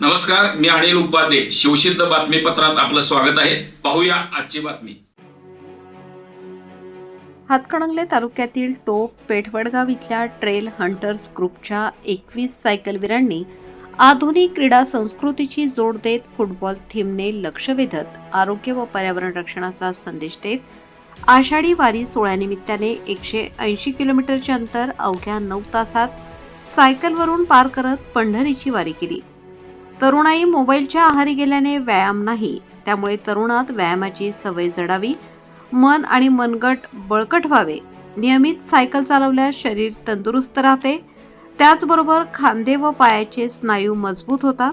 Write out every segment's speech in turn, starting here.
नमस्कार, मी अनिल उपाध्ये. शिवसिद्ध बातमीपत्रात आपलं स्वागत आहे. पाहूया आजची बातमी. हातकणंगले तालुक्यातील टोप पेठवडगाव इथल्या ट्रेल हंटर्स ग्रुपच्या 21 सायकलवीरांनी आधुनिक क्रीडा संस्कृतीची जोड देत फुटबॉल थीमने लक्ष वेधत आरोग्य व पर्यावरण रक्षणाचा संदेश देत आषाढी वारी सोहळ्यानिमित्ताने 180 किलोमीटरचे अंतर अवघ्या 9 तासात सायकलवरून पार करत पंढरीची वारी केली. तरुणाई मोबाईलच्या आहारी गेल्याने व्यायाम नाही, त्यामुळे तरुणात व्यायामाची सवय जडावी, मन आणि मनगट बळकट व्हावे. नियमित सायकल चालवल्यास शरीर तंदुरुस्त राहते, त्याचबरोबर खांदे व पायाचे स्नायू मजबूत होतात.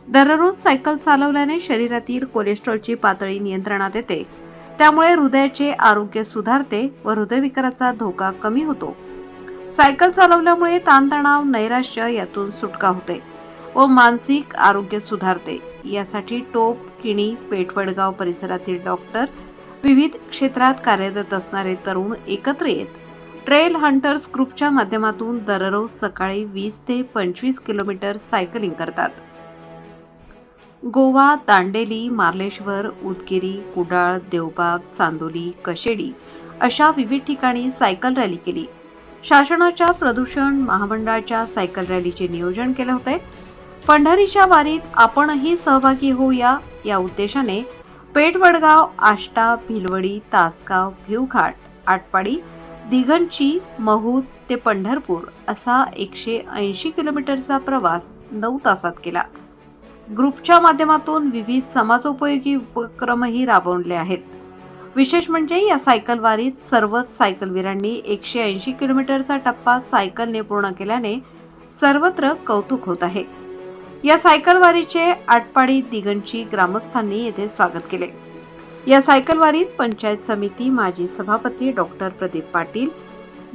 दररोज सायकल चालवल्याने शरीरातील कोलेस्ट्रॉलची पातळी नियंत्रणात येते, त्यामुळे हृदयाचे आरोग्य सुधारते व हृदयविकाराचा धोका कमी होतो. सायकल चालवल्यामुळे ताणतणाव, नैराश्य यातून सुटका होते व मानसिक आरोग्य सुधारते. यासाठी टोप, किणी, पेठवडगाव परिसरातील डॉक्टर, विविध क्षेत्रात कार्यरत असणारे तरुण एकत्र येत ट्रेल हंटर्स ग्रुपच्या माध्यमातून दररोज सकाळी 20 ते 25 किलोमीटर सायकलिंग करतात. गोवा, दांडेली, मार्लेश्वर, उदगीरी, कुडाळ, देवबाग, चांदोली, कशेडी अशा विविध ठिकाणी सायकल रॅली केली. शासनाच्या प्रदूषण महामंडळाच्या सायकल रॅलीचे नियोजन केले होते. पंढरीच्या वारीत आपणही सहभागी होऊया या उद्देशाने पेठवडगाव, आष्टा, भिलवडी, तासगाव, भिवघाट, आटपाडी, दिगंची, महूद ते पंढरपूर असा 180 किलोमीटरचा प्रवास 9 तासात केला. ग्रुपच्या माध्यमातून विविध समाजोपयोगी उपक्रमही राबवले आहेत. विशेष म्हणजे या सायकल वारीत सर्वच सायकलवीरांनी 180 किलोमीटरचा टप्पा सायकलने पूर्ण केल्याने सर्वत्र कौतुक होत आहे. या सायकल वारीचे आटपाडी, दिगंची ग्रामस्थांनी येथे स्वागत केले. या सायकल वारीत पंचायत समिती माजी सभापती डॉक्टर प्रदीप पाटील,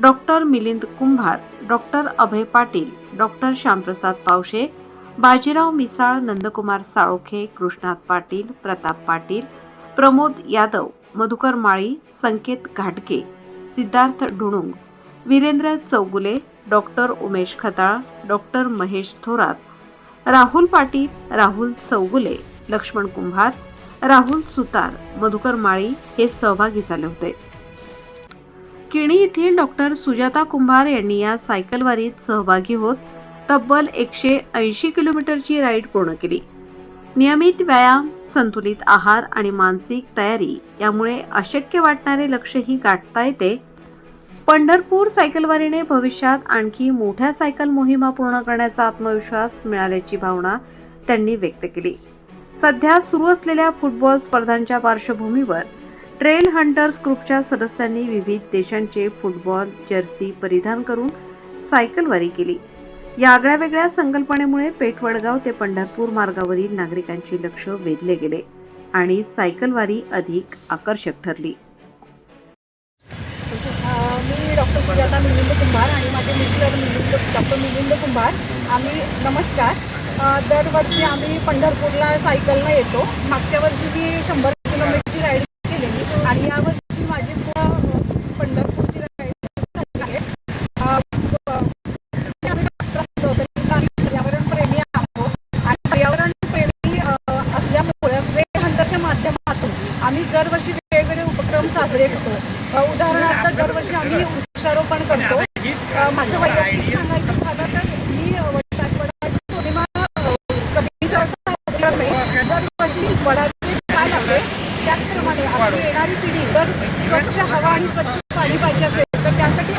डॉक्टर मिलिंद कुंभार, डॉक्टर अभय पाटील, डॉक्टर श्यामप्रसाद पावशे, बाजीराव मिसाळ, नंदकुमार साळोखे, कृष्णात पाटील, प्रताप पाटील, प्रमोद यादव, मधुकर माळी, संकेत घाटके, सिद्धार्थ ढुणुंग, वीरेंद्र चौगुले, डॉक्टर उमेश खताळ, डॉक्टर महेश थोरात, राहुल पाटील, राहुल चौगुले, लक्ष्मण कुंभार, राहुल सुतार, मधुकर माळी हे सहभागी झाले होते. किणी येथील डॉक्टर सुजाता कुंभार यांनी या सायकल वारीत सहभागी होत तब्बल 180 किलोमीटरची राईड पूर्ण केली. नियमित व्यायाम, संतुलित आहार आणि मानसिक तयारी यामुळे अशक्य वाटणारे लक्ष्यही गाठता येते. पंढरपूर सायकलवारीने भविष्यात आणखी मोठ्या सायकल मोहिमा पूर्ण करण्याचा आत्मविश्वास मिळाल्याची भावना त्यांनी व्यक्त केली. सध्या सुरू असलेल्या फुटबॉल स्पर्धांच्या पार्श्वभूमीवर ट्रेल हंटर्स ग्रुपच्या सदस्यांनी विविध देशांचे फुटबॉल जर्सी परिधान करून सायकलवारी केली. या आगळ्यावेगळ्या संकल्पनेमुळे पेठवडगाव ते पंढरपूर मार्गावरील नागरिकांचे लक्ष वेधले गेले आणि सायकलवारी अधिक आकर्षक ठरली. मी डॉक्टर सुजाता मिलिंद कुंभार आणि माझे मिस्टर डॉक्टर मिलिंद कुंभार. आम्ही नमस्कार. दरवर्षी आम्ही पंढरपूरला सायकलनं येतो. मागच्या वर्षी मी 100 किलोमीटरची राईड केलेली आणि यावर्षी माझी पंढरपूरची राईड आहे. पर्यावरण प्रेमी आहोत आणि पर्यावरण प्रेमी असल्यामुळे ट्रेल हंटरच्या माध्यमातून आम्ही दरवर्षी वेगवेगळे उपक्रम साजरे करतो. उदाहरणार्थ दरवर्षी आम्ही वृक्षारोपण करतो. माझं वैयक्तिक सांगायचं झालं तर मी वडाची पौर्णिमा कधीच साजरी करत नाही. दरवर्षी वडाचे झाड आहे, त्याचप्रमाणे आपली येणारी पिढी जर स्वच्छ हवा आणि स्वच्छ पाणी पाहिजे असेल तर त्यासाठी